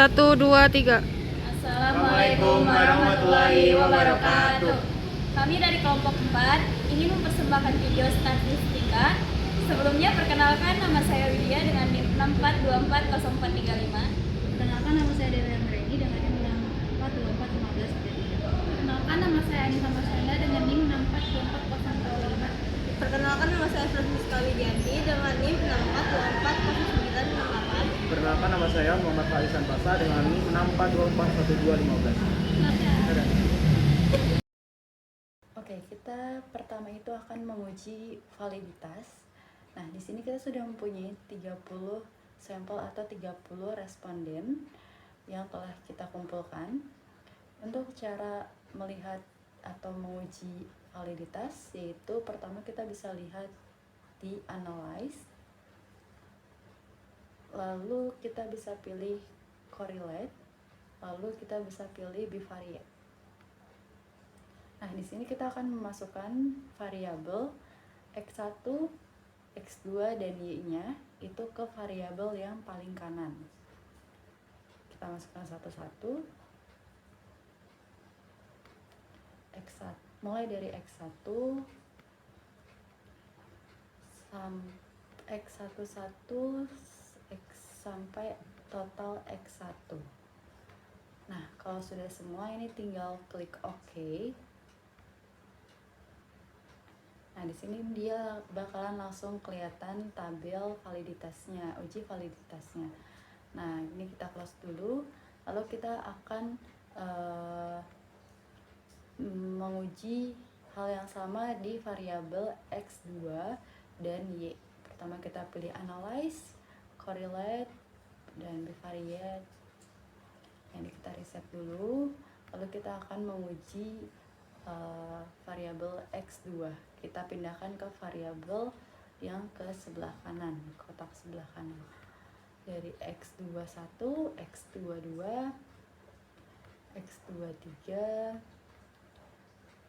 Satu, dua, tiga. Assalamualaikum warahmatullahi wabarakatuh. Kami dari kelompok 4 ingin mempersembahkan video statistika. Sebelumnya perkenalkan, nama saya Widya dengan NIM 64240435. Perkenalkan, nama saya Dewi Anggreni dengan NIM 64241533. Perkenalkan, nama saya Anissa Marsanda dengan NIM 642405. Perkenalkan, nama saya Francisca Widianti dengan NIM 64240968. Perkenalkan, nama saya Muhammad Faisan Pasa dengan NIM 64241215. Oke, kita pertama itu akan menguji validitas. Nah, di sini kita sudah mempunyai 30 sampel atau 30 responden yang telah kita kumpulkan. Untuk cara melihat atau menguji validitas, yaitu pertama kita bisa lihat di analyze, lalu kita bisa pilih correlate, lalu kita bisa pilih bivariate. Nah, di sini kita akan memasukkan variabel X1, X2, dan Y-nya itu ke variabel yang paling kanan. Kita masukkan satu-satu. X1, mulai dari X1 sampai total X1. Nah, kalau sudah semua ini tinggal klik OK. Nah, di sini dia bakalan langsung kelihatan tabel validitasnya, uji validitasnya. Nah, ini kita close dulu, lalu kita akan menguji hal yang sama di variabel X2 dan Y. Pertama kita pilih analyze, correlate, dan bivariate. Ini kita reset dulu, lalu kita akan menguji variabel X2. Kita pindahkan ke variabel yang ke sebelah kanan, kotak sebelah kanan. Dari X21, X22, X23,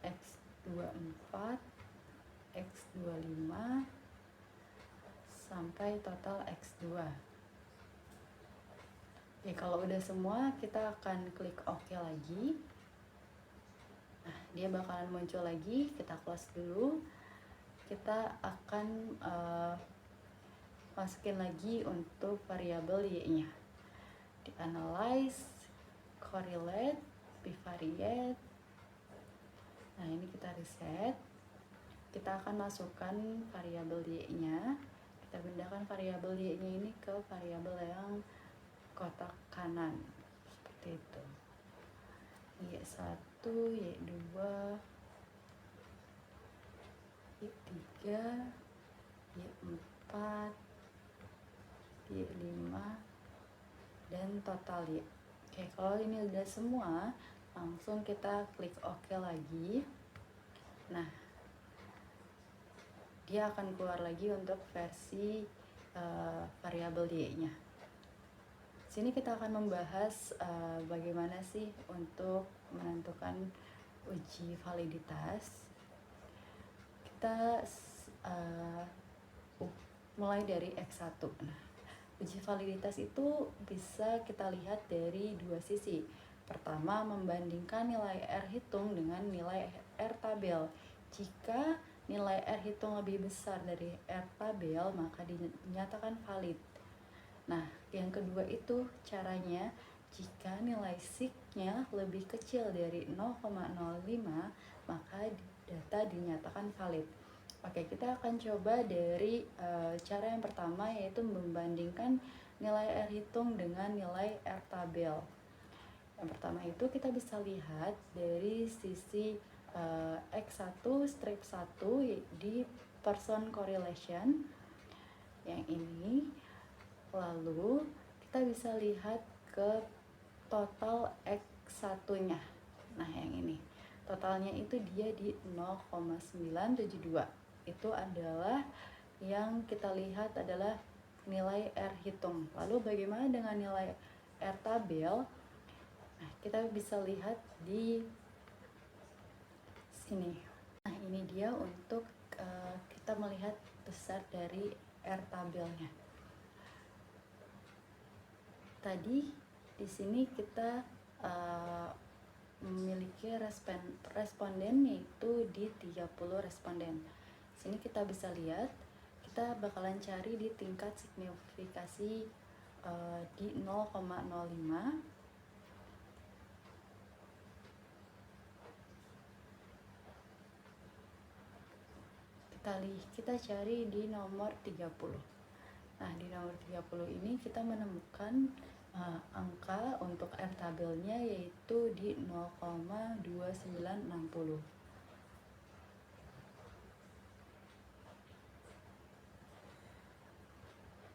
X24, X25, sampai total X2. Ya, kalau udah semua kita akan klik OK lagi. Nah, dia bakalan muncul lagi, kita close dulu. Kita akan masukin lagi untuk variabel Y-nya. Di analyze, correlate, bivariate. Nah, ini kita reset. Kita akan masukkan variabel Y-nya. Kita pindahkan variabel Y-nya ini ke variabel yang kotak kanan. Seperti itu. Y1, Y2, Y3, Y4, Y5, dan total Y. Oke, kalau ini udah semua, langsung kita klik OK lagi. Nah, dia akan keluar lagi untuk versi variabel Y-nya. Sini kita akan membahas bagaimana sih untuk menentukan uji validitas. Kita mulai dari X1. Nah, uji validitas itu bisa kita lihat dari dua sisi. Pertama, membandingkan nilai R hitung dengan nilai R tabel. Jika nilai R hitung lebih besar dari R tabel, maka dinyatakan valid. Nah, yang kedua itu caranya, jika nilai sig-nya lebih kecil dari 0,05, maka data dinyatakan valid. Oke, kita akan coba dari cara yang pertama, yaitu membandingkan nilai R hitung dengan nilai R tabel. Yang pertama itu kita bisa lihat dari sisi X1 strip 1 di person correlation yang ini. Lalu kita bisa lihat ke total X1-nya. Nah, yang ini. Totalnya itu dia di 0,972. Itu adalah yang kita lihat adalah nilai R hitung. Lalu bagaimana dengan nilai R tabel? Nah, kita bisa lihat di sini. Nah, ini dia untuk kita melihat besar dari R tabelnya. Tadi Di sini kita memiliki responden yaitu di 30 responden. Sini kita bisa lihat, kita bakalan cari di tingkat signifikasi di 0,05. Kita cari di nomor 30. Nah, di nomor 30 ini kita menemukan angka untuk R tabelnya yaitu di 0,2960.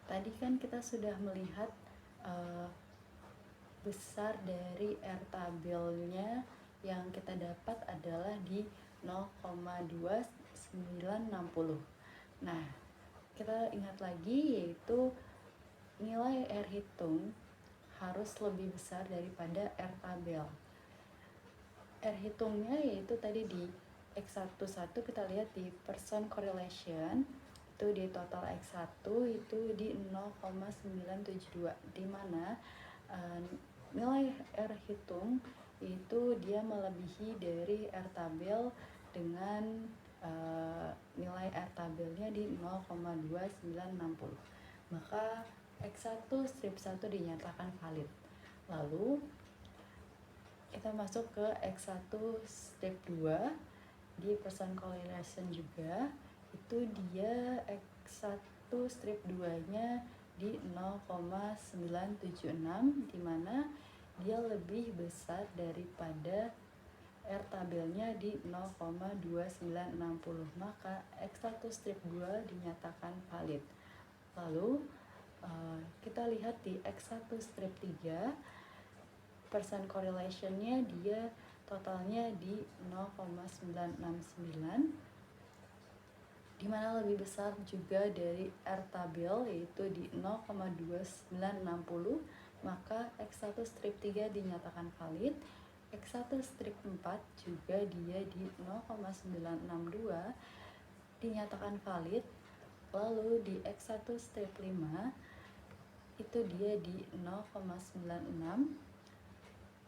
Tadi kan kita sudah melihat besar dari R tabelnya yang kita dapat adalah di 0,2960. Nah, kita ingat lagi yaitu nilai R hitung harus lebih besar daripada R tabel. R hitungnya yaitu tadi di X11 kita lihat di person correlation itu di total X1 itu di 0,972, di mana nilai R hitung itu dia melebihi dari R tabel dengan nilai R tabelnya di 0,2960. Maka X1 strip 1 dinyatakan valid. Lalu kita masuk ke X1 strip 2 di person correlation juga, itu dia X1 strip 2 nya di 0,976, dimana dia lebih besar daripada R tabelnya di 0,2960. Maka X1 strip 2 dinyatakan valid. Lalu kita lihat di X1 strip 3, person correlation-nya dia totalnya di 0,969, dimana lebih besar juga dari R tabel yaitu di 0,2960. Maka X1 strip 3 dinyatakan valid. X1 strip 4 juga dia di 0,962 dinyatakan valid. Lalu di X1 strip 5 itu dia di 0,96,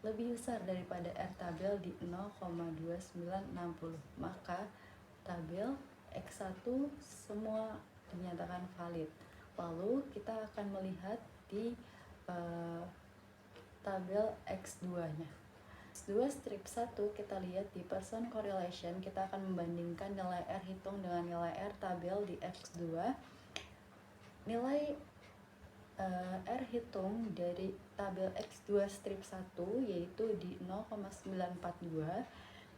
lebih besar daripada R tabel di 0,2960. Maka tabel X1 semua dinyatakan valid. Lalu kita akan melihat di tabel X2-nya. X2 strip 1 kita lihat di person correlation, kita akan membandingkan nilai R hitung dengan nilai R tabel di X2. Nilai R hitung dari tabel X2 strip 1 yaitu di 0,942,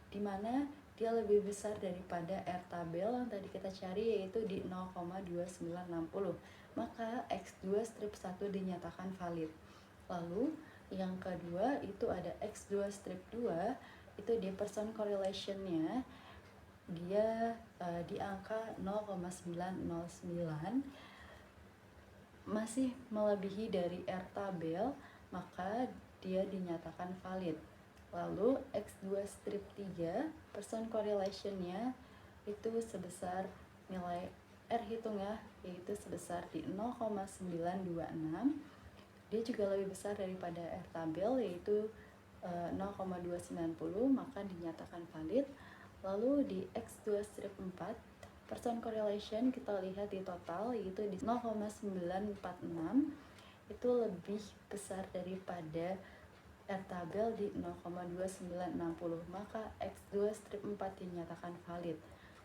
dimana dia lebih besar daripada R tabel yang tadi kita cari yaitu di 0,2960. Maka X2 strip 1 dinyatakan valid. Lalu yang kedua itu ada X2 strip 2, itu di person correlation-nya dia di angka 0,909, masih melebihi dari R tabel, maka dia dinyatakan valid. Lalu X2 strip 3, person correlation-nya itu sebesar nilai R hitungnya yaitu sebesar di 0,926. Dia juga lebih besar daripada R tabel yaitu 0,290, maka dinyatakan valid. Lalu di X2 strip 4, person correlation kita lihat di total yaitu di 0,946, itu lebih besar daripada R tabel di 0,2960, maka X2 strip 4 dinyatakan valid.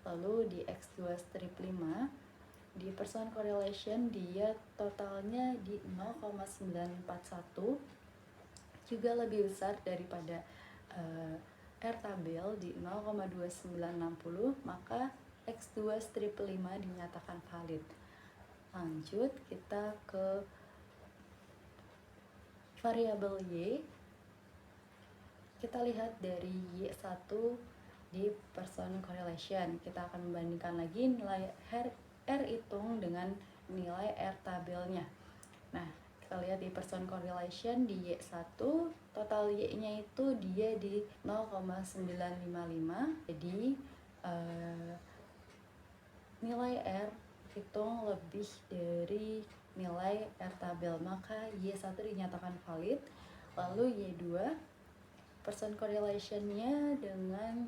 Lalu di X2 strip 5 di person correlation dia totalnya di 0,941, juga lebih besar daripada R tabel di 0,2960, maka X2 strip 5 dinyatakan valid. Lanjut kita ke variabel Y. Kita lihat dari Y1 di person correlation, kita akan membandingkan lagi nilai R hitung dengan nilai R tabelnya. Nah, kita lihat di person correlation di Y1, total Y-nya itu dia di 0,955. Jadi nilai R hitung lebih dari nilai R tabel, maka Y1 dinyatakan valid. Lalu Y2 percent correlation-nya dengan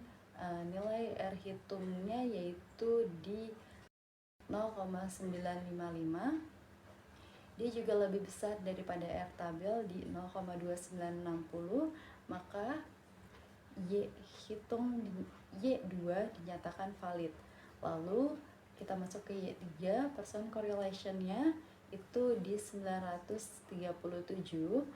nilai R hitungnya yaitu di 0,955. Dia juga lebih besar daripada R tabel di 0,2960, maka Y2 dinyatakan valid. Lalu kita masuk ke Y3, percent correlation-nya itu di 937,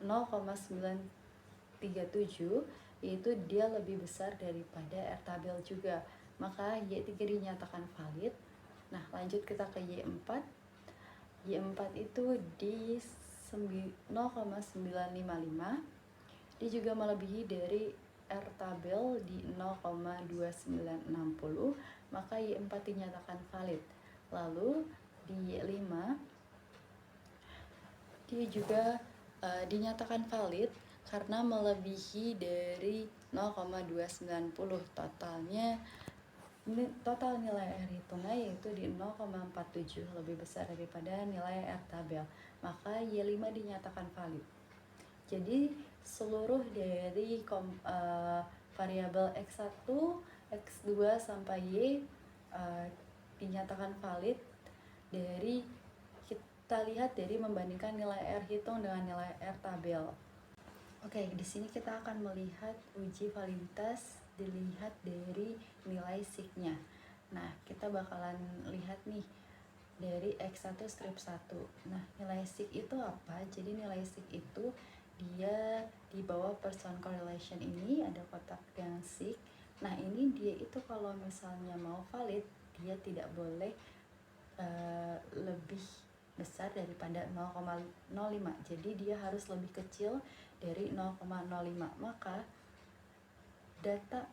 0,937, yaitu dia lebih besar daripada R tabel juga, maka Y3 dinyatakan valid. Nah, lanjut kita ke Y4. Y4 itu di 0,955. Dia juga melebihi dari R tabel di 0,2960, maka Y4 dinyatakan valid. Lalu di Y5 dia juga dinyatakan valid karena melebihi dari 0,290. Total nilai R hitungnya yaitu di 0,47, lebih besar daripada nilai R tabel, maka Y5 dinyatakan valid. Jadi seluruh dari variabel X1, X2 sampai Y dinyatakan valid dari kita lihat dari membandingkan nilai R hitung dengan nilai R tabel. Oke, di sini kita akan melihat uji validitas dilihat dari nilai sig-nya. Nah, kita bakalan lihat nih dari X1 strip 1. Nah, nilai sig itu apa? Jadi nilai sig itu dia di bawah percent correlation ini ada kotak yang sig. Nah, ini dia itu kalau misalnya mau valid, dia tidak boleh lebih besar daripada 0,05. Jadi dia harus lebih kecil dari 0,05. Maka data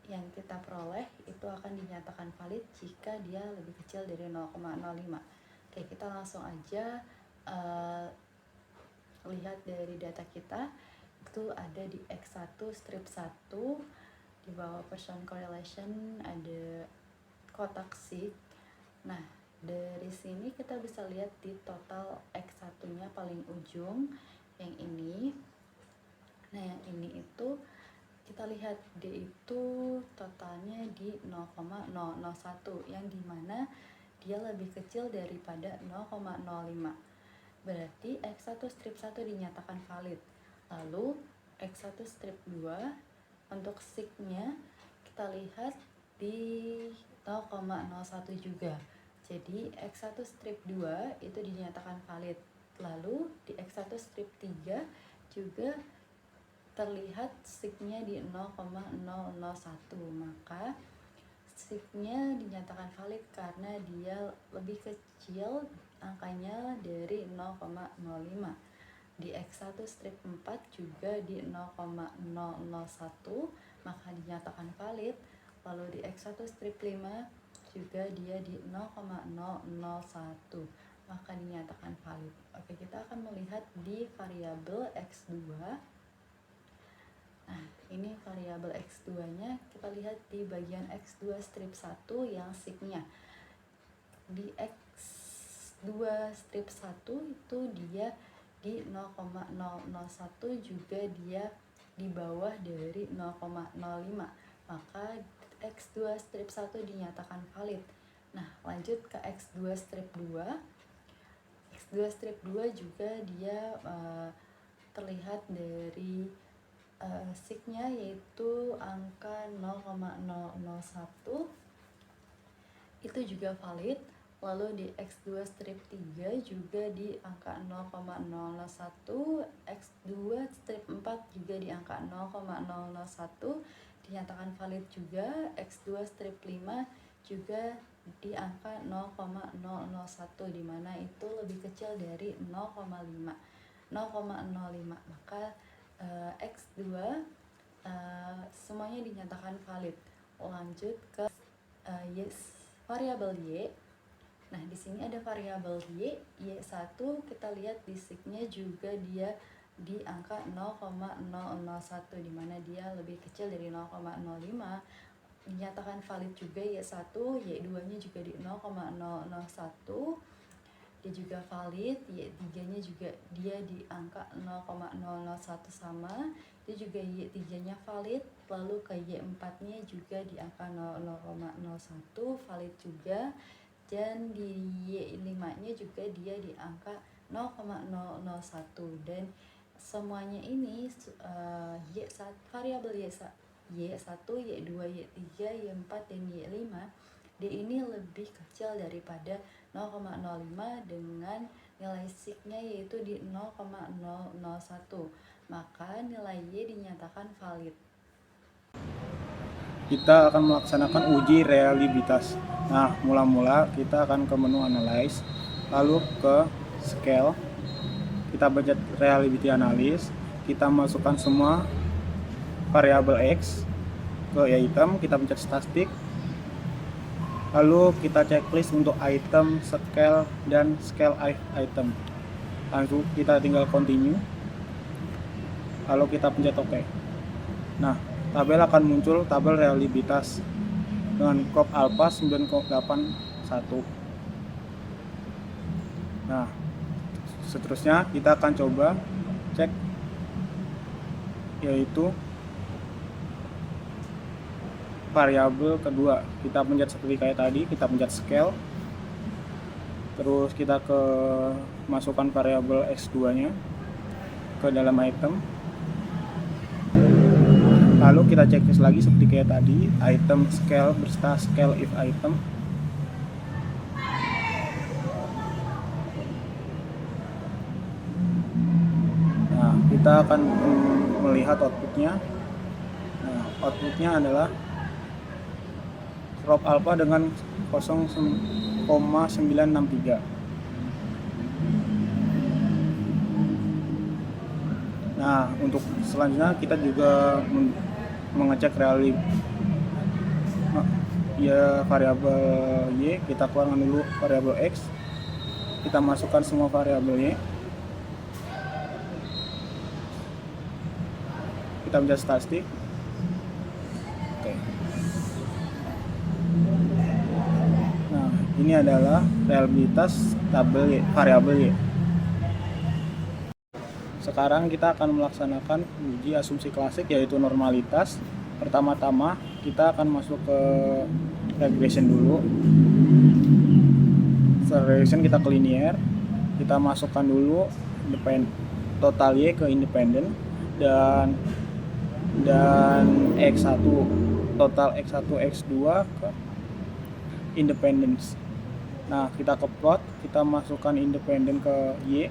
yang kita peroleh itu akan dinyatakan valid jika dia lebih kecil dari 0,05. Oke, kita langsung aja lihat dari data kita. Itu ada di X1 strip 1, di bawah percent correlation ada kotak sig. Nah, dari sini kita bisa lihat di total X1-nya paling ujung yang ini. Nah, yang ini itu kita lihat dia itu totalnya di 0,001, yang dimana dia lebih kecil daripada 0,05. Berarti X1 strip 1 dinyatakan valid. Lalu X1 strip 2 untuk sig-nya kita lihat di 0,01 juga. Jadi X1 strip 2 itu dinyatakan valid. Lalu di X1 strip 3 juga terlihat sig-nya di 0,001, maka sig-nya dinyatakan valid karena dia lebih kecil angkanya dari 0,05. Di X1 strip 4 juga di 0,001, maka dinyatakan valid. Lalu di X1 strip 5 juga dia di 0,001, maka dinyatakan valid. Oke, kita akan melihat di variabel X2. Nah, ini variabel X2-nya, kita lihat di bagian X2 strip 1 yang sig-nya. Di X2 strip 1 itu dia di 0,001, juga dia di bawah dari 0,05. Maka X2 strip 1 dinyatakan valid. Nah, lanjut ke X2 strip 2. X2 strip 2 juga dia terlihat dari sig-nya yaitu angka 0,001, itu juga valid. Lalu di X2 strip 3 juga di angka 0,001, X2 strip 4 juga di angka 0,001 dinyatakan valid juga. X2 strip 5 juga di angka 0,001, dimana itu lebih kecil dari 0,05. Maka X2 semuanya dinyatakan valid. Lanjut ke variabel Y. Nah, di sini ada variabel Y1, kita lihat di sig-nya juga dia di angka 0,001, dimana dia lebih kecil dari 0,05. Dinyatakan valid juga Y1, Y2-nya juga di 0,001. dia juga valid, Y3-nya juga dia di angka 0,001 sama, dia juga Y3-nya valid, lalu ke Y4-nya juga di angka 0,01 valid juga, dan di Y5-nya juga dia di angka 0,001, dan semuanya ini variabel Y1, Y2, Y3, Y4, dan Y5 dia ini lebih kecil daripada 0,05 dengan nilai sigma yaitu di 0,001, maka nilai Y dinyatakan valid. Kita akan melaksanakan uji reliabilitas. Nah, mula-mula kita akan ke menu analyze, lalu ke scale, kita pencet reliability analysis, kita masukkan semua variabel X ke item, kita pencet statistik, lalu kita checklist untuk item, scale, dan scale item. Langsung kita tinggal continue, lalu kita pencet OK. Nah, tabel akan muncul tabel reliabilitas dengan crop alpha 9,81. Nah, seterusnya kita akan coba cek yaitu variabel kedua. Kita pencet seperti kayak tadi, kita pencet scale, terus kita ke masukkan variabel X2 nya ke dalam item, lalu kita checklist lagi seperti kayak tadi, item scale beserta scale if item. Nah, kita akan melihat outputnya. Nah, outputnya adalah crop alpha dengan 0,963. Nah, untuk selanjutnya kita juga mengecek variabel Y. Kita keluarkan dulu variabel X, kita masukkan semua variabel Y, kita pencet statistik. Oke. Nah, ini adalah reliabilitas tabel Y, variabel Y. Sekarang kita akan melaksanakan uji asumsi klasik yaitu normalitas. Pertama-tama kita akan masuk ke regression dulu. Setelah regression kita ke linear, kita masukkan dulu total Y ke independen dan X1, total X1 X2 ke independence. Nah, kita ke plot, kita masukkan independen ke Y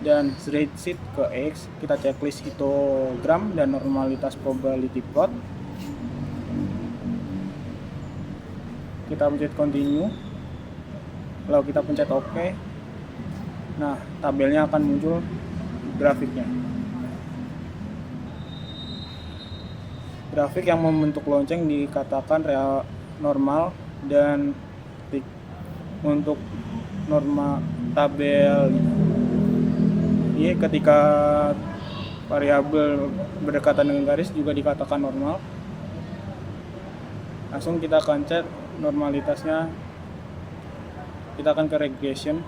dan spreadsheet ke X, kita checklist histogram dan normalitas probability plot. Kita pencet continue, lalu kita pencet OK. Nah, tabelnya akan muncul grafiknya. Grafik yang membentuk lonceng dikatakan normal dan untuk norma tabel Y ketika variabel berdekatan dengan garis juga dikatakan normal. Langsung kita akan cek normalitasnya, kita akan ke regression,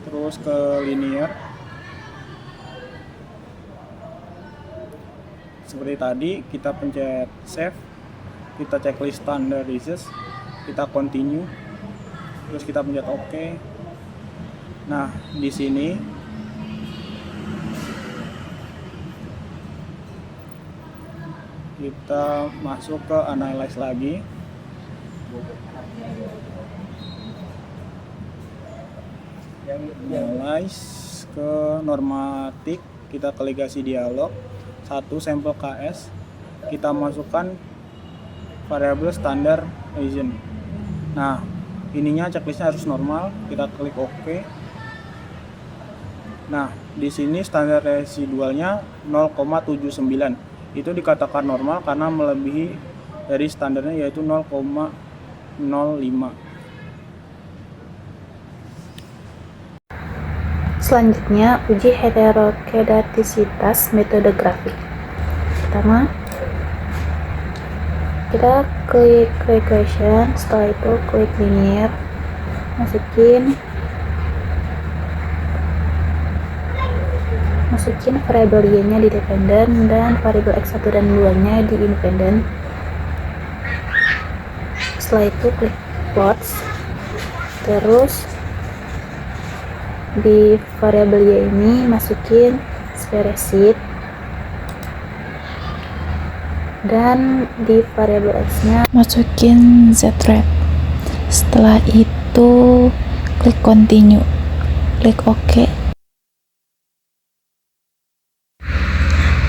terus ke linear. Seperti tadi, kita pencet save, kita checklist standardizes, kita continue, terus kita pencet OK. Nah, di sini kita masuk ke analyze lagi. Analyze ke normatik, kita ke legasi dialog, 1 sampel KS, kita masukkan variabel standar region. Nah, ininya checklistnya harus normal, kita klik OK. Nah, di sini standar residualnya 0,79. Itu dikatakan normal karena melebihi dari standarnya yaitu 0,05. Selanjutnya, uji heterokedastisitas metode grafik. Pertama, Kita klik regression, setelah itu klik linear, masukin variabel y nya di dependent dan variabel x1 dan 2 nya di independent. Setelah itu klik plots, terus di variabel y ini masukin spreadsheet, dan di variabel x nya masukin zref. Setelah itu klik continue, klik OK.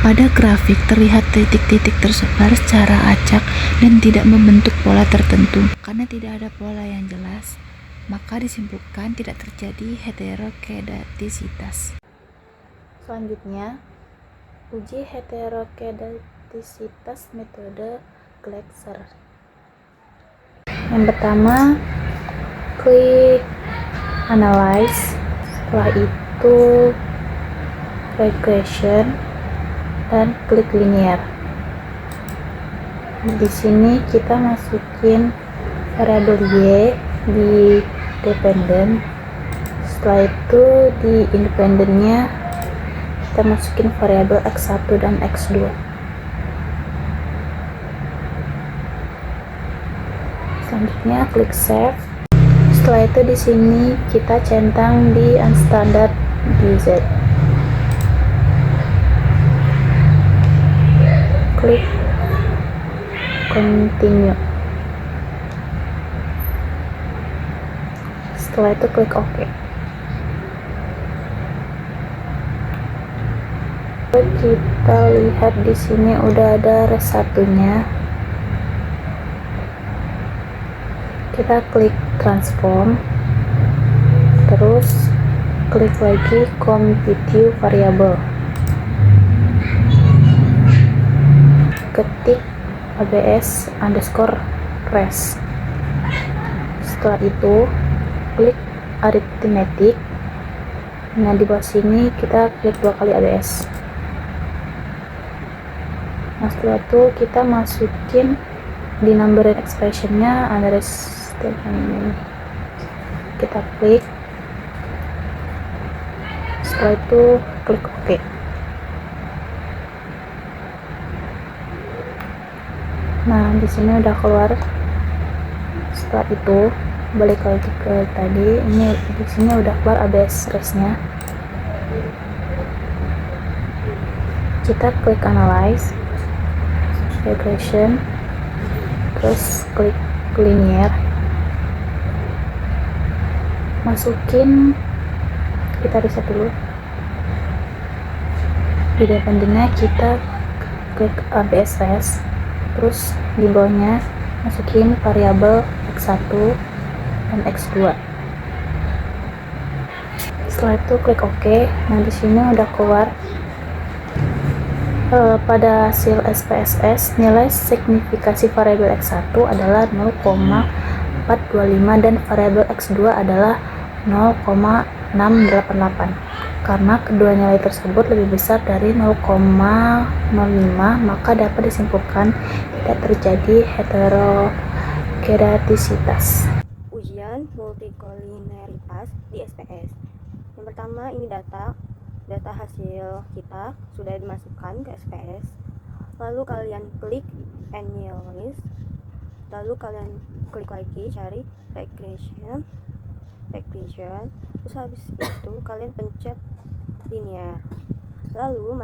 Pada grafik terlihat titik-titik tersebar secara acak dan tidak membentuk pola tertentu. Karena tidak ada pola yang jelas, maka disimpulkan tidak terjadi heterokedastisitas. Selanjutnya, uji heterokedastisitas metode Gleiser. Yang pertama, klik analyze, setelah itu regression, dan klik linear. Di sini kita masukin variabel y di dependent. Setelah itu di independentnya kita masukin variabel x1 dan x2. Selanjutnya klik save. Setelah itu di sini kita centang di unstandard dz. Klik continue. Setelah itu klik OK. Kita lihat di sini udah ada res satunya. Kita klik transform, terus klik lagi compute variable. Ketik abs underscore res. Setelah itu klik arithmetic. Nah, di bawah sini kita klik 2 kali abs. Nah, setelah itu kita masukin di number expressionnya underscore ini. Kita klik. Setelah itu klik OK. Nah, di sini udah keluar. Setelah itu balik lagi ke tadi. Ini di sini udah keluar ABS resnya. Kita klik analyze, regression, terus klik linear. Masukin, kita reset dulu. Di dependentnya kita klik ABS res. Terus di bawahnya masukin variabel x1 dan x2. Setelah itu klik OK. Nah, di sini udah keluar pada hasil SPSS nilai signifikasi variabel x1 adalah 0,425 dan variabel x2 adalah 0,688. Karena kedua nilai tersebut lebih besar dari 0,05, maka dapat disimpulkan tidak terjadi heterokedastisitas. Ujian multikolineritas di SPS. Yang pertama ini data hasil kita sudah dimasukkan ke SPS. Lalu kalian klik analyze. Lalu kalian klik lagi cari regression. Terus habis itu kalian pencet linear. Lalu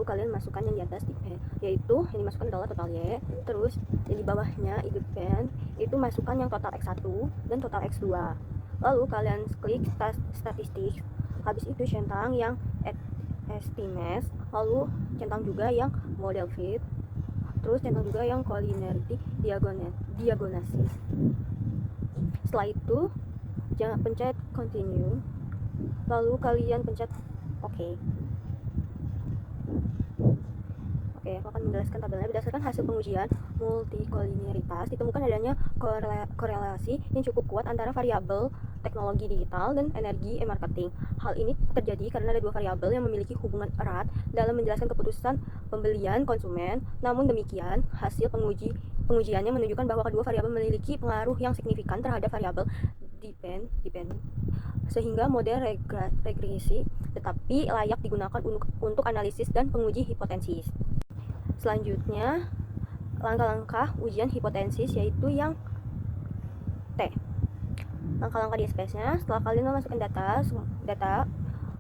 kalian masukkan yang di atas yaitu yang dimasukkan adalah total y. Terus yang di bawahnya independent itu masukkan yang total x1 dan total x2. Lalu kalian klik statistik. Habis itu centang yang estimates. Lalu centang juga yang model fit. Terus centang juga yang collinearity diagnosis. Setelah itu jangan pencet continue. Lalu kalian pencet OK. Oke, aku akan menjelaskan tabelnya. Berdasarkan hasil pengujian multikolineritas, ditemukan adanya korelasi yang cukup kuat antara variabel teknologi digital dan energi e-marketing. Hal ini terjadi karena ada dua variabel yang memiliki hubungan erat dalam menjelaskan keputusan pembelian konsumen. Namun demikian, hasil pengujiannya menunjukkan bahwa kedua variabel memiliki pengaruh yang signifikan terhadap variabel depend, sehingga model regresi tetapi layak digunakan untuk analisis dan penguji hipotesis. Selanjutnya, langkah-langkah ujian hipotesis yaitu yang T. Langkah-langkah di SPS-nya, setelah kalian memasukkan data,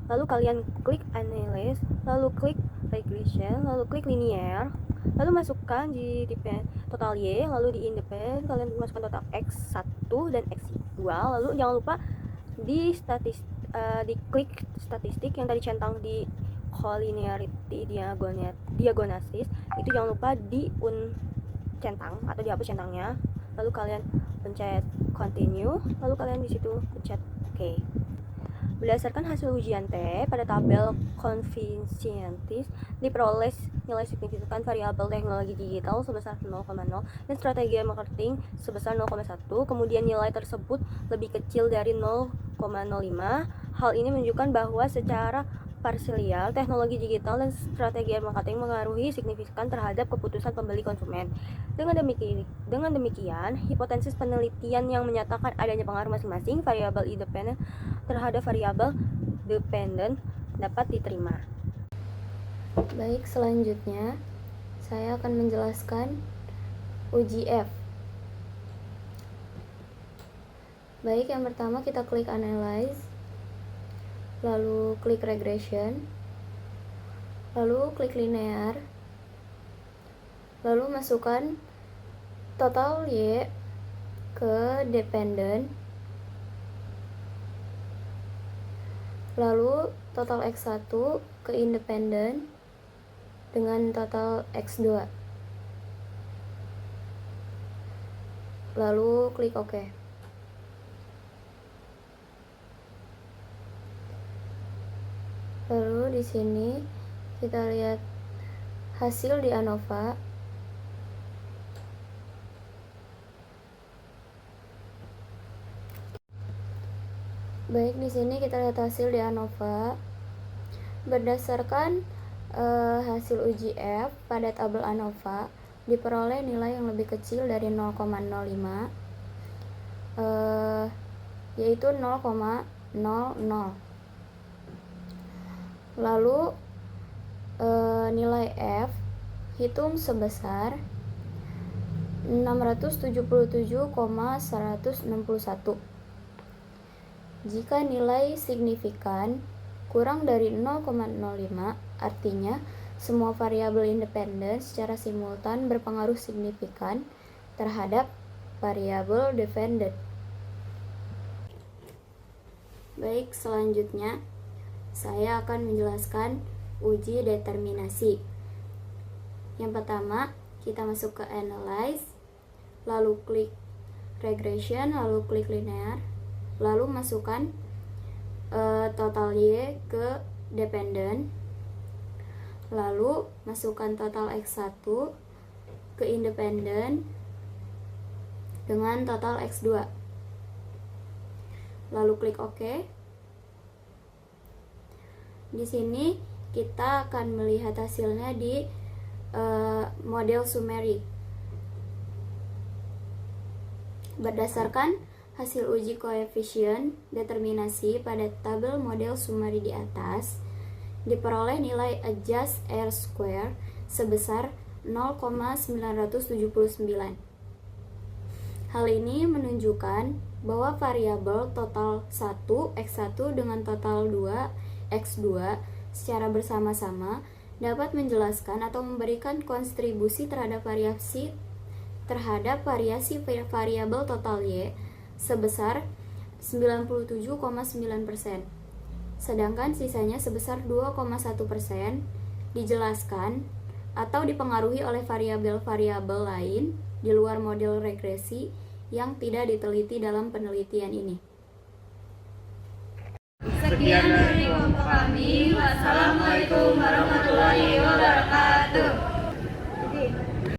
lalu kalian klik analyze, lalu klik regression, lalu klik linear, lalu masukkan di depend total Y, lalu di independent kalian masukkan total X1 dan X2, lalu jangan lupa di klik statistik yang tadi centang di collinearity diagnosis itu jangan lupa centang atau dihapus centangnya, lalu kalian pencet continue, lalu kalian di situ pencet OK. Berdasarkan hasil ujian T, pada tabel koefisientis diperoleh nilai signifikan variabel teknologi digital sebesar 0,0 dan strategi marketing sebesar 0,1. Kemudian nilai tersebut lebih kecil dari 0,05. Hal ini menunjukkan bahwa secara parsial teknologi digital dan strategi marketing mengaruhi signifikan terhadap keputusan pembeli konsumen. Dengan demikian, hipotesis penelitian yang menyatakan adanya pengaruh masing-masing variabel independen terhadap variabel dependent dapat diterima. Baik, selanjutnya saya akan menjelaskan uji F. Baik, yang pertama kita klik analyze, lalu klik regression, lalu klik linear, lalu masukkan total Y ke dependent, lalu total X1 ke independent dengan total X2, lalu klik OK. Lalu di sini kita lihat hasil di ANOVA. Baik, di sini kita lihat hasil di ANOVA. Berdasarkan hasil uji F pada tabel ANOVA diperoleh nilai yang lebih kecil dari 0,05, yaitu 0,00. Lalu nilai F hitung sebesar 677,161. Jika nilai signifikan kurang dari 0,05, artinya semua variabel independen secara simultan berpengaruh signifikan terhadap variabel dependent. Baik, selanjutnya saya akan menjelaskan uji determinasi. Yang pertama, kita masuk ke analyze, lalu klik regression, lalu klik linear, lalu masukkan total Y ke dependent, lalu masukkan total X1 ke independent dengan total X2, lalu klik OK. Di sini kita akan melihat hasilnya di model summary. Berdasarkan hasil uji koefisien determinasi pada tabel model summary di atas, diperoleh nilai adjust R square sebesar 0,979. Hal ini menunjukkan bahwa variabel total 1 X1 dengan total 2 X2 secara bersama-sama dapat menjelaskan atau memberikan kontribusi terhadap variasi variabel total Y sebesar 97,9%, sedangkan sisanya sebesar 2,1% dijelaskan atau dipengaruhi oleh variabel-variabel lain di luar model regresi yang tidak diteliti dalam penelitian ini. Sekian dari kelompok kami. Wassalamualaikum warahmatullahi wabarakatuh.